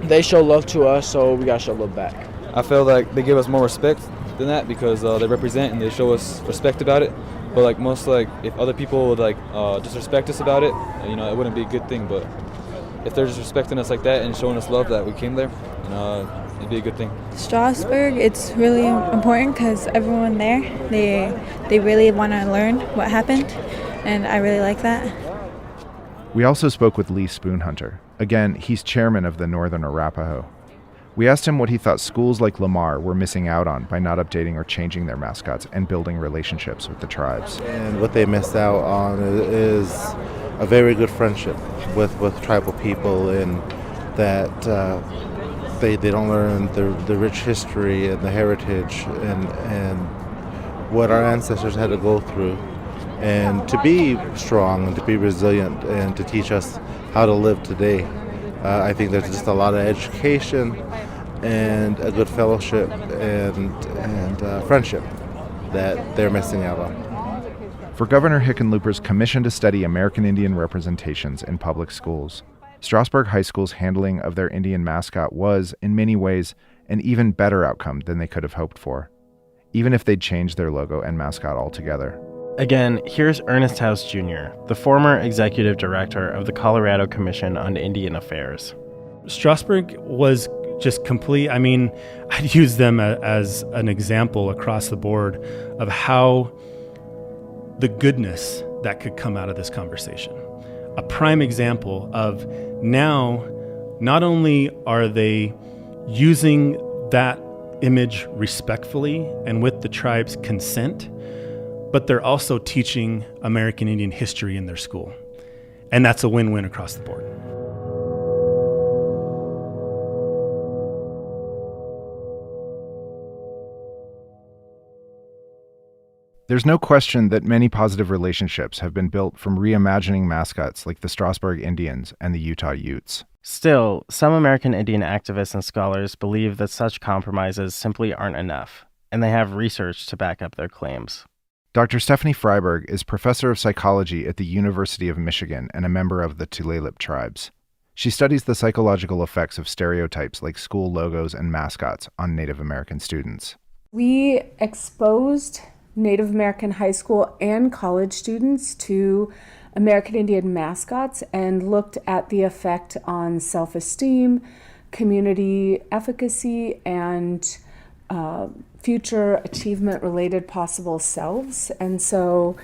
they show love to us, so we gotta show love back. I feel like they give us more respect than that because they represent and they show us respect about it. But if other people would disrespect us about it, it wouldn't be a good thing. But if they're just respecting us like that and showing us love that we came there, it'd be a good thing. Strasburg, it's really important because everyone there, they really want to learn what happened, and I really like that. We also spoke with Lee Spoonhunter. Again, he's chairman of the Northern Arapaho. We asked him what he thought schools like Lamar were missing out on by not updating or changing their mascots and building relationships with the tribes. And what they missed out on is a very good friendship with tribal people, and that they don't learn the rich history and the heritage and what our ancestors had to go through, and to be strong and to be resilient and to teach us how to live today. I think there's just a lot of education and a good fellowship and friendship that they're missing out on. For Governor Hickenlooper's commission to study American Indian representations in public schools, Strasburg High School's handling of their Indian mascot was, in many ways, an even better outcome than they could have hoped for, even if they'd changed their logo and mascot altogether. Again, here's Ernest House Jr., the former executive director of the Colorado Commission on Indian Affairs. Strasburg was just complete. I mean, I'd use them as an example across the board of how the goodness that could come out of this conversation. A prime example of now, not only are they using that image respectfully and with the tribe's consent, but they're also teaching American Indian history in their school. And that's a win-win across the board. There's no question that many positive relationships have been built from reimagining mascots like the Strasburg Indians and the Utah Utes. Still, some American Indian activists and scholars believe that such compromises simply aren't enough, and they have research to back up their claims. Dr. Stephanie Fryberg is professor of psychology at the University of Michigan and a member of the Tulalip tribes. She studies the psychological effects of stereotypes like school logos and mascots on Native American students. We exposed Native American high school and college students to American Indian mascots and looked at the effect on self-esteem, community efficacy, and future achievement-related possible selves. And so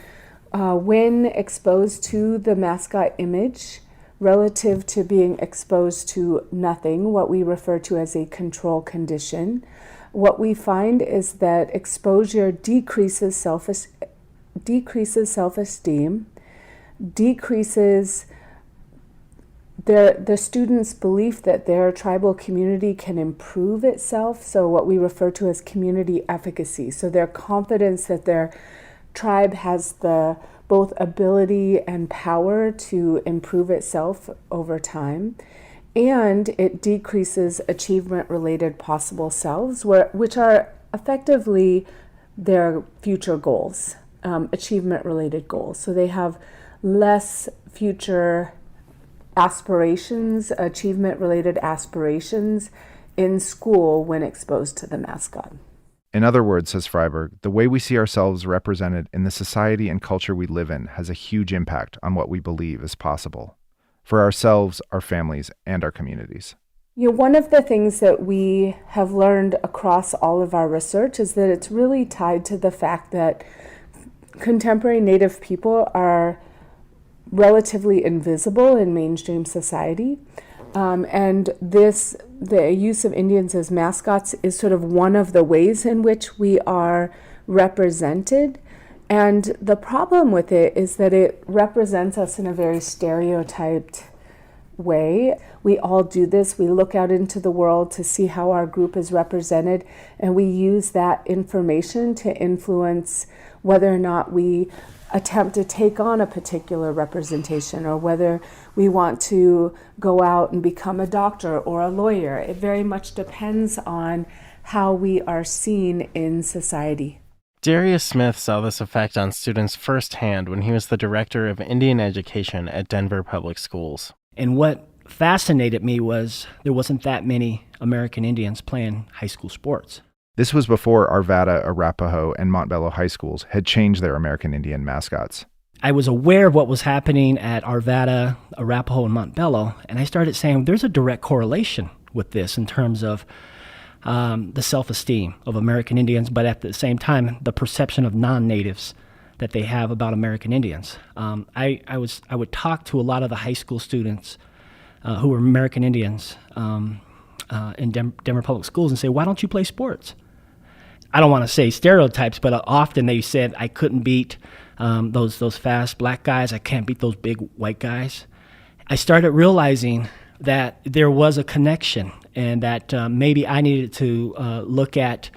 when exposed to the mascot image, relative to being exposed to nothing, what we refer to as a control condition, what we find is that exposure decreases self-esteem, decreases the students' belief that their tribal community can improve itself, so what we refer to as community efficacy. So their confidence that their tribe has the both ability and power to improve itself over time. And it decreases achievement-related possible selves, which are effectively their future goals, achievement-related goals. So they have less future aspirations, achievement-related aspirations in school when exposed to the mascot. In other words, says Fryberg, the way we see ourselves represented in the society and culture we live in has a huge impact on what we believe is possible for ourselves, our families, and our communities. One of the things that we have learned across all of our research is that it's really tied to the fact that contemporary Native people are relatively invisible in mainstream society. And the use of Indians as mascots is sort of one of the ways in which we are represented. And the problem with it is that it represents us in a very stereotyped way. We all do this. We look out into the world to see how our group is represented, and we use that information to influence whether or not we attempt to take on a particular representation or whether we want to go out and become a doctor or a lawyer. It very much depends on how we are seen in society. Darius Smith saw this effect on students firsthand when he was the director of Indian education at Denver Public Schools. And what fascinated me was there wasn't that many American Indians playing high school sports. This was before Arvada, Arapahoe, and Montbello high schools had changed their American Indian mascots. I was aware of what was happening at Arvada, Arapahoe, and Montbello, and I started saying there's a direct correlation with this in terms of the self-esteem of American Indians, but at the same time, the perception of non-natives that they have about American Indians. I would talk to a lot of the high school students who were American Indians in Denver Public Schools and say, why don't you play sports? I don't want to say stereotypes, but often they said I couldn't beat those fast black guys. I can't beat those big white guys. I started realizing that there was a connection and that maybe I needed to look at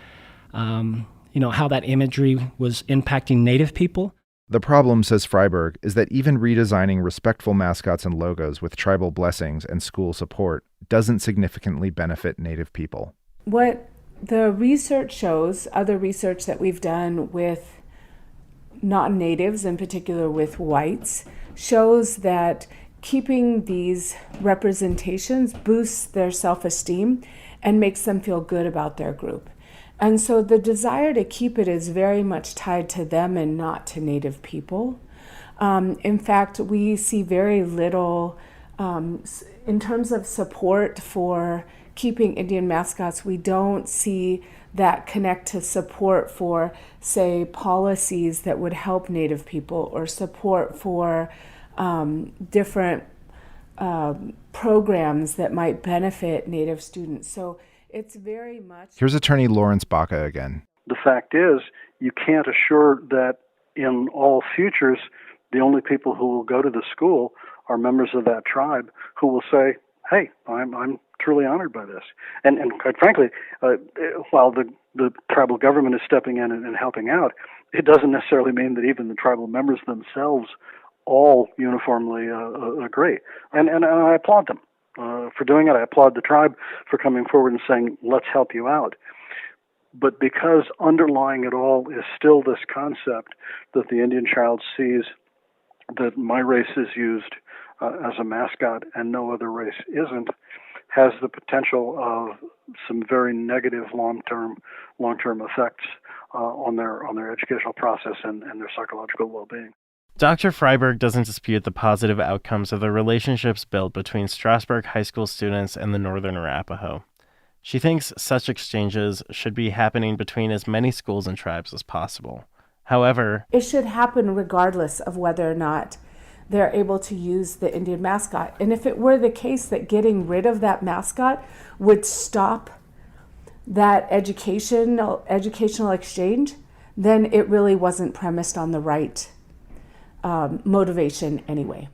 how that imagery was impacting Native people. The problem, says Fryberg, is that even redesigning respectful mascots and logos with tribal blessings and school support doesn't significantly benefit Native people. What the research shows, other research that we've done with non-natives, in particular with whites, shows that keeping these representations boosts their self-esteem and makes them feel good about their group. And so the desire to keep it is very much tied to them and not to Native people. In fact, we see very little in terms of support for keeping Indian mascots. We don't see that connect to support for, say, policies that would help Native people or support for different programs that might benefit Native students. So it's very much... Here's attorney Lawrence Baca again. The fact is, you can't assure that in all futures, the only people who will go to the school are members of that tribe who will say, hey, I'm truly honored by this. And quite frankly, while the tribal government is stepping in and helping out, it doesn't necessarily mean that even the tribal members themselves all uniformly agree. And I applaud them for doing it. I applaud the tribe for coming forward and saying, let's help you out. But because underlying it all is still this concept that the Indian child sees that my race is used as a mascot and no other race isn't, has the potential of some very negative long-term effects on their educational process and their psychological well-being. Dr. Fryberg doesn't dispute the positive outcomes of the relationships built between Strasburg High School students and the Northern Arapaho. She thinks such exchanges should be happening between as many schools and tribes as possible. However, it should happen regardless of whether or not they're able to use the Indian mascot. And if it were the case that getting rid of that mascot would stop that educational exchange, then it really wasn't premised on the right motivation anyway.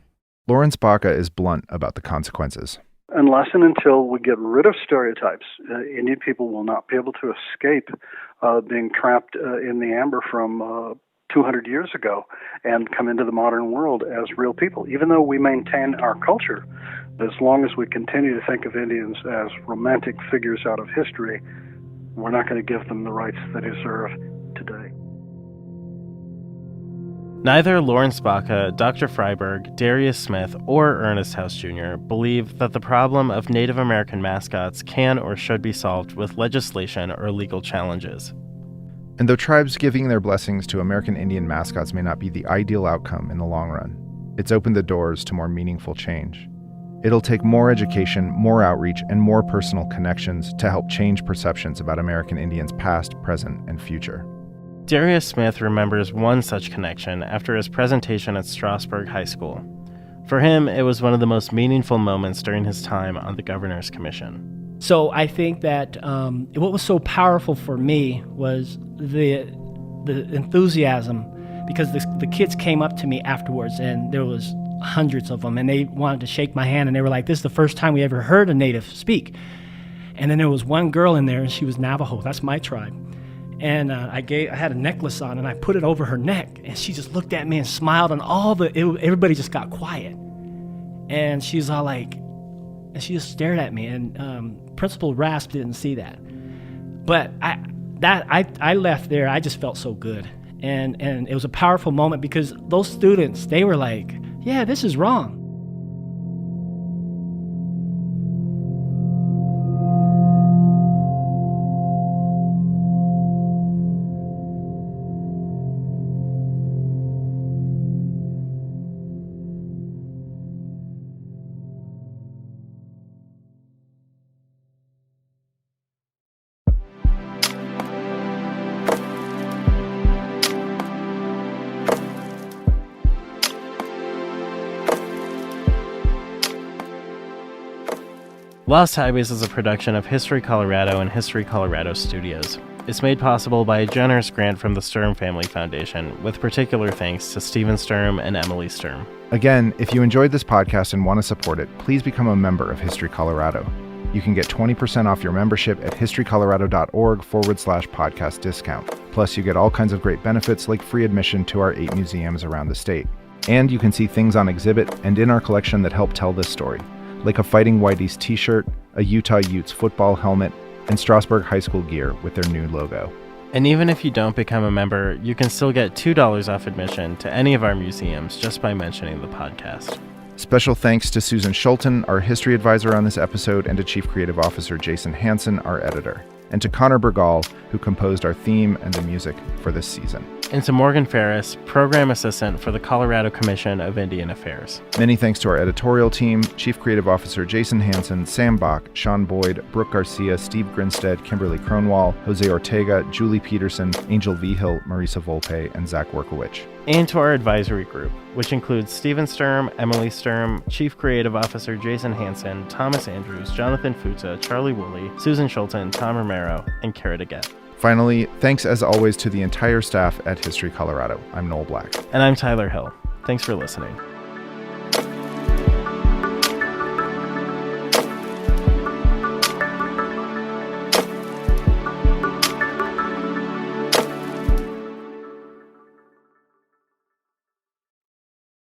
Lawrence Baca is blunt about the consequences. Unless and until we get rid of stereotypes, Indian people will not be able to escape being trapped in the amber from 200 years ago and come into the modern world as real people. Even though we maintain our culture, as long as we continue to think of Indians as romantic figures out of history, we're not going to give them the rights they deserve today. Neither Lawrence Baca, Dr. Fryberg, Darius Smith, or Ernest House Jr. believe that the problem of Native American mascots can or should be solved with legislation or legal challenges. And though tribes giving their blessings to American Indian mascots may not be the ideal outcome in the long run, it's opened the doors to more meaningful change. It'll take more education, more outreach, and more personal connections to help change perceptions about American Indians past, present, and future. Darius Smith remembers one such connection after his presentation at Strasburg High School. For him, it was one of the most meaningful moments during his time on the Governor's Commission. So I think that what was so powerful for me was the enthusiasm, because the kids came up to me afterwards, and there was hundreds of them, and they wanted to shake my hand, and they were like, this is the first time we ever heard a native speak. And then there was one girl in there, and she was Navajo. That's my tribe. And I had a necklace on, and I put it over her neck, and she just looked at me and smiled, and everybody just got quiet. And she's all like, and she just stared at me, and Principal Rasp didn't see that. But I left there, I just felt so good. And it was a powerful moment, because those students, they were like, yeah, this is wrong. Lost Highways is a production of History Colorado and History Colorado Studios. It's made possible by a generous grant from the Sturm Family Foundation, with particular thanks to Stephen Sturm and Emily Sturm. Again, if you enjoyed this podcast and want to support it, please become a member of History Colorado. You can get 20% off your membership at historycolorado.org/podcast discount. Plus, you get all kinds of great benefits like free admission to our 8 museums around the state. And you can see things on exhibit and in our collection that help tell this story, like a Fighting Whiteys t-shirt, a Utah Utes football helmet, and Strasburg High School gear with their new logo. And even if you don't become a member, you can still get $2 off admission to any of our museums just by mentioning the podcast. Special thanks to Susan Schulten, our history advisor on this episode, and to Chief Creative Officer Jason Hansen, our editor. And to Connor Bergal, who composed our theme and the music for this season. And to Morgan Ferris, Program Assistant for the Colorado Commission of Indian Affairs. Many thanks to our editorial team, Chief Creative Officer Jason Hansen, Sam Bach, Sean Boyd, Brooke Garcia, Steve Grinstead, Kimberly Cronwall, Jose Ortega, Julie Peterson, Angel Vigil, Marisa Volpe, and Zach Workowicz. And to our advisory group, which includes Stephen Sturm, Emily Sturm, Chief Creative Officer Jason Hansen, Thomas Andrews, Jonathan Futa, Charlie Woolley, Susan Schulten, Tom Romero, and Kara DeGette. Finally, thanks as always to the entire staff at History Colorado. I'm Noel Black. And I'm Tyler Hill. Thanks for listening.